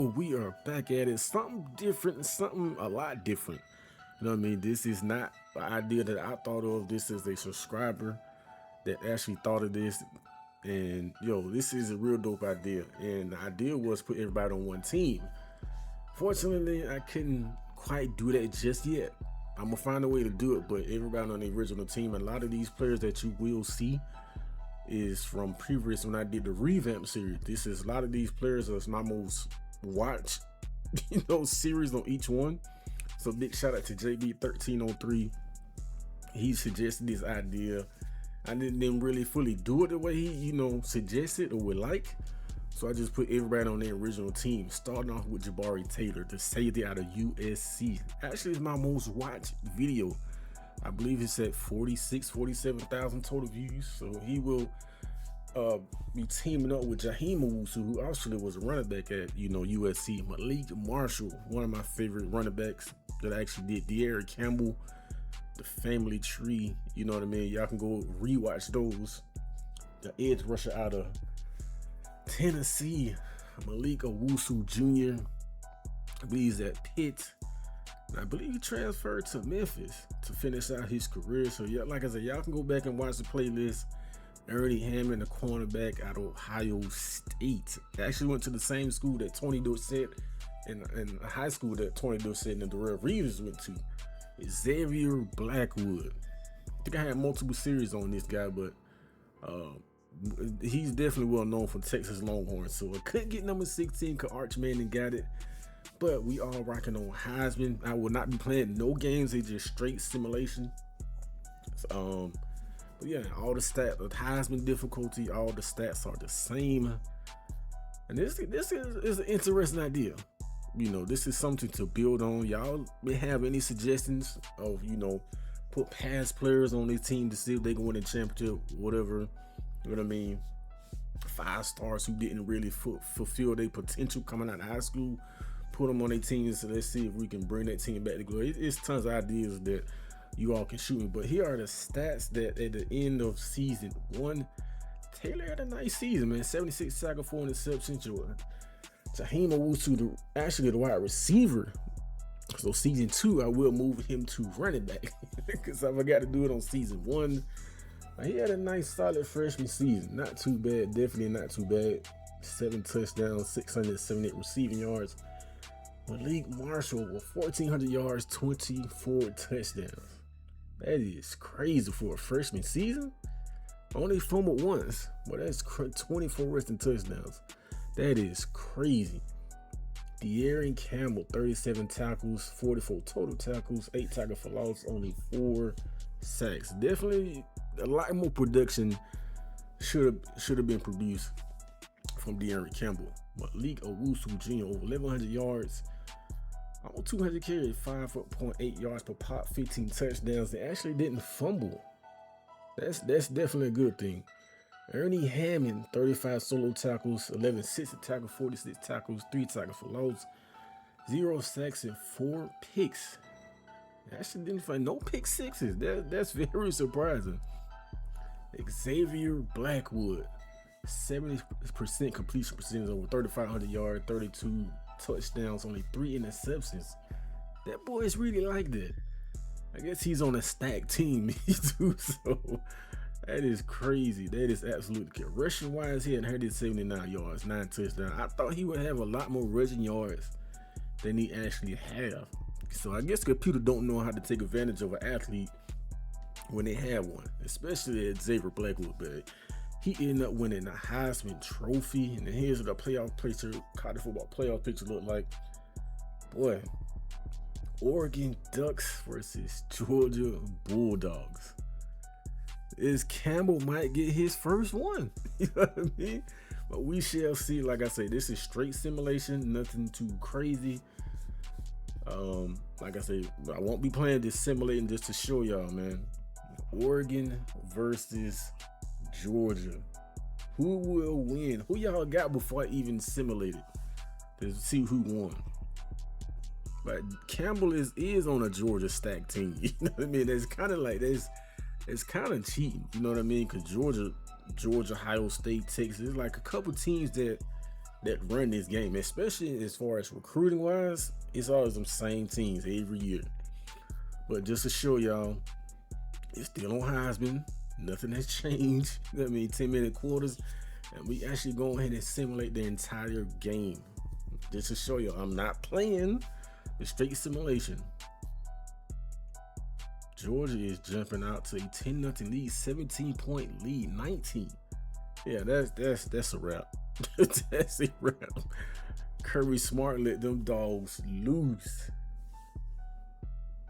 We are back at it. Something different, something a lot different. You know what I mean? This is not an idea that I thought of. This is a subscriber that actually thought of this. And yo, this is a real dope idea. And the idea was put everybody on one team. Fortunately, I couldn't quite do that just yet. I'm gonna find a way to do it, but everybody on the original team, a lot of these players that you will see is from previous when I did the Revamped series. This is a lot of these players is my most watched, series on each one. So big shout out to JB1303. He suggested this idea. I didn't really fully do it the way he, suggested or would like. So I just put everybody on their original team, starting off with Jabari Taylor, the safety out of USC. Actually, it's my most watched video. I believe it's at 47,000 total views. So he will be teaming up with Owusu, who actually was a running back at USC. Malik Marshall, one of my favorite running backs that I actually did. De'Aaron Campbell, the family tree. You know what I mean? Y'all can go rewatch those. The edge rusher out of Tennessee, Malik Owusu Jr. I believe he's at Pitt. I believe he transferred to Memphis to finish out his career. So yeah, like I said, y'all can go back and watch the playlist. Ernie Hammond, the cornerback out of Ohio State. He actually went to the same school that Tony Dorsett and high school that Tony Dorsett and Darrell Reeves went to. Xavier Blackwood. I think I had multiple series on this guy, but he's definitely well known for Texas Longhorns. So I couldn't get number 16 because Arch Manning got it. But we all rocking on Heisman. I will not be playing no games. They just straight simulation. But yeah, all the stats, the Heisman difficulty, all the stats are the same. And this is an interesting idea. This is something to build on. Y'all may have any suggestions of, put past players on their team to see if they can win a championship, whatever. You know what I mean? 5 stars who didn't really fulfill their potential coming out of high school. Put them on their team, so let's see if we can bring that team back to glory. It's tons of ideas that you all can shoot me, but here are the stats that at the end of season 1, Taylor had a nice season, man. 76 tackles, 4 interceptions. Owusu, actually the wide receiver. So season 2, I will move him to running back because I forgot to do it on season 1. He had a nice solid freshman season. Not too bad, definitely not too bad. 7 touchdowns, 678 receiving yards. Malik Marshall with 1,400 yards, 24 touchdowns. That is crazy for a freshman season. Only fumbled once, but that's 24 rushing touchdowns. That is crazy. De'Aaron Campbell, 37 tackles, 44 total tackles, 8 tackles for loss, only 4 sacks. Definitely a lot more production should have been produced from De'Aaron Campbell. Malik Owusu Jr. over 1,100 yards, almost 200 carries, 5.8 yards per pop, 15 touchdowns. They actually didn't fumble. That's definitely a good thing. Ernie Hammond, 35 solo tackles, 11 60 tackles, 46 tackles, 3 tackles for loss, 0 sacks and 4 picks. Actually didn't find no pick sixes. That's very surprising. Xavier Blackwood, 70% completion percentage, over 3,500 yards, 32 touchdowns, only 3 interceptions. That boy is really like that. I guess he's on a stacked team too, so that is crazy. That is absolutely crazy. Rushing wise, he had 179 yards, 9 touchdowns. I thought he would have a lot more rushing yards than he actually have. So I guess computer don't know how to take advantage of an athlete when they have one, especially at Xavier Blackwood. But he ended up winning the Heisman Trophy, and then here's what the playoff picture, college football playoff picture looked like. Boy, Oregon Ducks versus Georgia Bulldogs. Is Campbell might get his first one. You know what I mean? But we shall see. Like I say, this is straight simulation, nothing too crazy. Like I say, I won't be playing this simulating just to show y'all, man. Oregon versus Georgia. Who will win? Who y'all got before I even simulated to see who won? But Campbell is on a Georgia stack team. You know what I mean? It's kind of like it's kind of cheating. You know what I mean? Because Georgia, Ohio State, Texas, it's like a couple teams that that run this game, especially as far as recruiting wise. It's always them same teams every year. But just to show y'all, it's still on Heisman. Nothing has changed. I mean, 10-minute quarters, and we actually go ahead and simulate the entire game. Just to show you, I'm not playing the straight simulation. Georgia is jumping out to a 10-0 lead, 17-point lead, 19. Yeah, that's a wrap. That's a wrap. Kirby Smart let them dogs loose.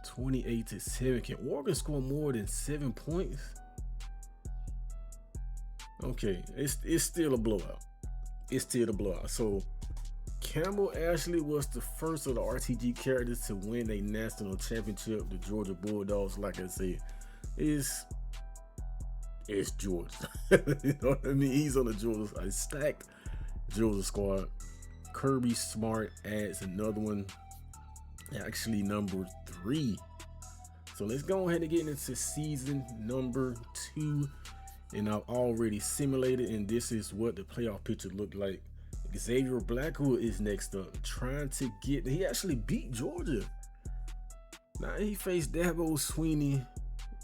28-7. Can Oregon score more than 7 points? Okay, it's still a blowout. It's still a blowout. So Campbell Ashley was the first of the RTG characters to win a national championship. The Georgia Bulldogs, like I said, it's Georgia. You know what I mean? He's on the Georgia, a stacked Georgia squad. Kirby Smart adds another one, actually number 3. So let's go ahead and get into season number 2. And I've already simulated, and this is what the playoff picture looked like. Xavier Blackwood is next up, trying to get. He actually beat Georgia. Now he faced Dabo Swinney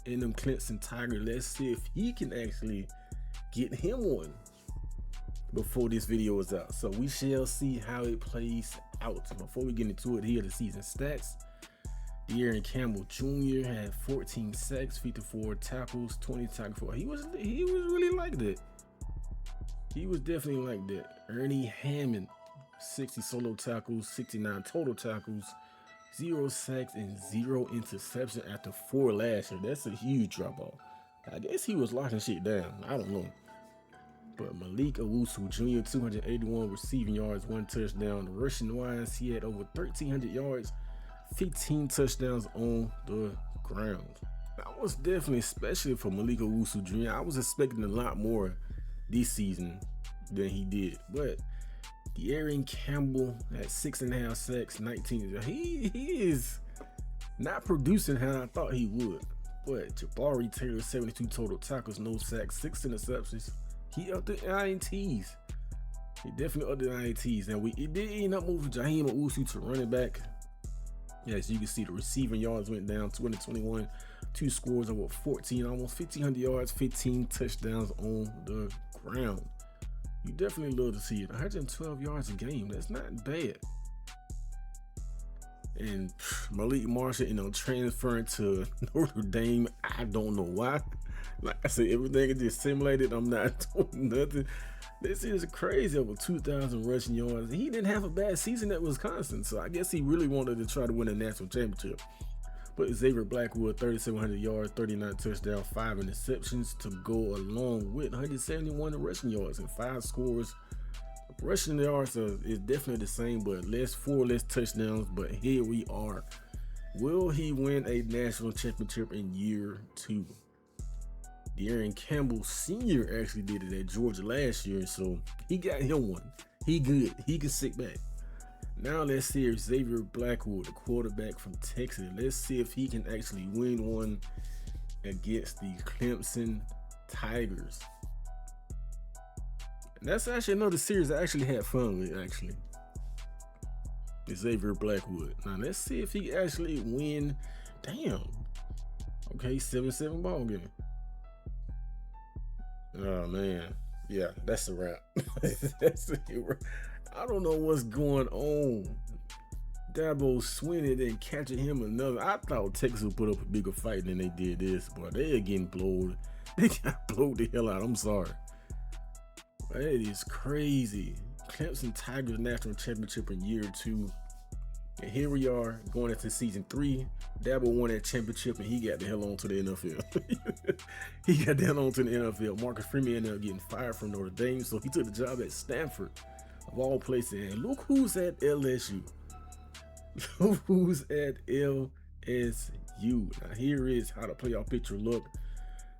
and them Clemson Tigers. Let's see if he can actually get him one before this video is out. So we shall see how it plays out. Before we get into it, here are the season stats. De'Aaron Campbell Jr. had 14 sacks, 54 tackles, 20 tackles for. He was really like that. He was definitely like that. Ernie Hammond, 60 solo tackles, 69 total tackles, 0 sacks, and 0 interception after 4 last year. That's a huge drop off. I guess he was locking shit down. I don't know. But Malik Owusu Jr., 281 receiving yards, 1 touchdown. Rushing wise, he had over 1,300 yards, 15 touchdowns on the ground. That was definitely, especially for Malik Owusu Jr., I was expecting a lot more this season than he did. But De'Aaron Campbell at 6.5 sacks, 19. He is not producing how I thought he would. But Jabari Taylor, 72 total tackles, no sacks, 6 interceptions. He upped the INTs. He definitely upped the INTs. Now it did end up moving Jaheim Owusu to running back. Yeah, as you can see, the receiving yards went down 221, 2 scores over 14, almost 1,500 yards, 15 touchdowns on the ground. You definitely love to see it. 112 yards a game. That's not bad. And Malik Marshall, transferring to Notre Dame. I don't know why. Like I said, everything is just simulated. I'm not doing nothing. This is crazy. Over 2,000 rushing yards. He didn't have a bad season at Wisconsin, so I guess he really wanted to try to win a national championship. But Xavier Blackwood, 3,700 yards, 39 touchdowns, 5 interceptions to go along with 171 rushing yards and 5 scores. Rushing yards is definitely the same, but 4 less touchdowns. But here we are. Will he win a national championship in year 2? De'Aaron Campbell Sr. actually did it at Georgia last year, so he got him one. He good. He can sit back. Now let's see if Xavier Blackwood, the quarterback from Texas, let's see if he can actually win one against the Clemson Tigers. And that's actually another series I actually had fun with, actually. Xavier Blackwood. Now let's see if he actually win. Damn. Okay, 7-7 ball game. Oh man. Yeah, that's a wrap. That's a wrap. I don't know what's going on. Dabo Swinney then catching him another. I thought Texas would put up a bigger fight than they did this, but they're getting blowed. They got blowed the hell out. I'm sorry. That is crazy. Clemson Tigers national championship in year 2. And here we are going into season 3. Dabo won that championship and he got the hell on to the NFL. He got the hell on to the NFL. Marcus Freeman ended up getting fired from Notre Dame, so he took the job at Stanford, of all places. And look who's at LSU. Look who's at LSU. Now here is how the playoff picture looked.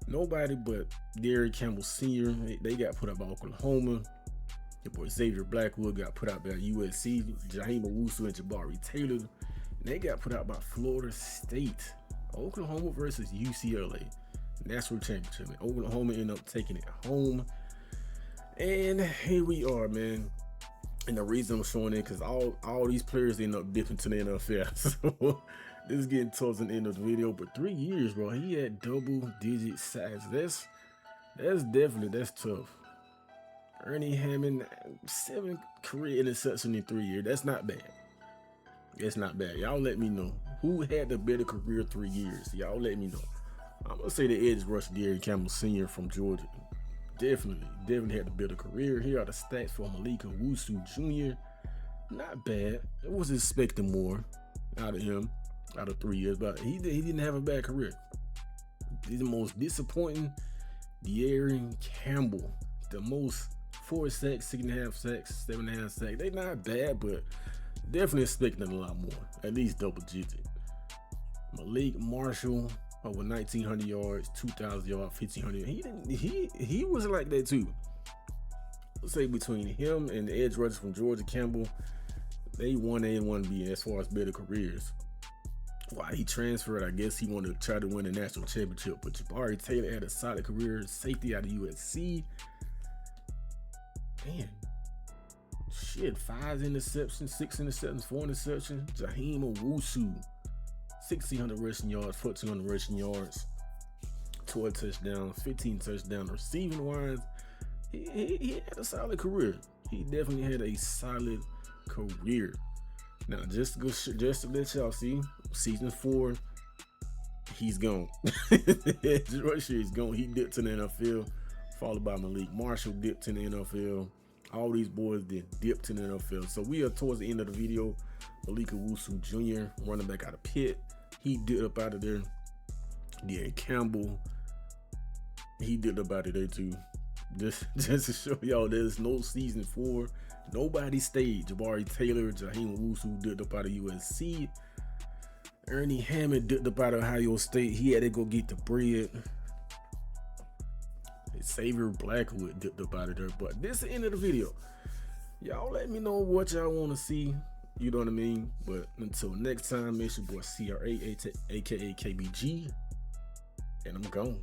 Nobody but De'Aaron Campbell Sr. They got put up by Oklahoma. Your boy Xavier Blackwood got put out by USC. Jaheim Owusu and Jabari Taylor. And they got put out by Florida State. Oklahoma versus UCLA. National championship. And Oklahoma ended up taking it home. And here we are, man. And the reason I'm showing it, because all these players end up dipping to the NFL. So this is getting towards the end of the video. But 3 years, bro, he had double-digit sacks. That's tough. Ernie Hammond, 7 career interceptions in 3 years. That's not bad. That's not bad. Y'all let me know who had the better career 3 years. Y'all let me know. I'm gonna say the edge rush Darwin Campbell Sr. from Georgia. Definitely had the better career. Here are the stats for Malik Owusu Jr. Not bad. I was expecting more out of him, out of 3 years, but he didn't have a bad career. The most disappointing, Darwin Campbell, the most 4 sacks, 6.5 sacks, 7.5 sacks. They not bad, but definitely expecting a lot more, at least double digit. Malik Marshall, over 1,900 yards, 2,000 yards, 1,500. He was like that too. Let's say between him and the edge rushers from Georgia Campbell, they 1A and 1B as far as better careers. Why he transferred, I guess he wanted to try to win a national championship. But Jabari Taylor had a solid career, safety out of USC. Man, shit, 5 interceptions, 6 interceptions, 4 interceptions. Owusu, 1,600 rushing yards, 1,400 rushing yards, 12 touchdowns, 15 touchdowns receiving wise. He had a solid career. He definitely had a solid career. Now, just to let y'all see, season 4, he's gone. Russia is gone. He dipped to the NFL, followed by Malik Marshall, dipped to the NFL. All these boys did dip to the NFL. So we are towards the end of the video. Malik Owusu Jr., running back out of Pitt, he dipped up out of there. Darwin Campbell, he dipped up out of there too. Just to show y'all there's no season 4. Nobody stayed. Jabari Taylor, Owusu dipped up out of USC. Ernie Hammond dipped up out of Ohio State. He had to go get the bread. Xavier Blackwood dipped up out of there. But this is the end of the video. Y'all let me know what y'all want to see. You know what I mean? But until next time, it's your boy CRA, aka KBG, and I'm gone.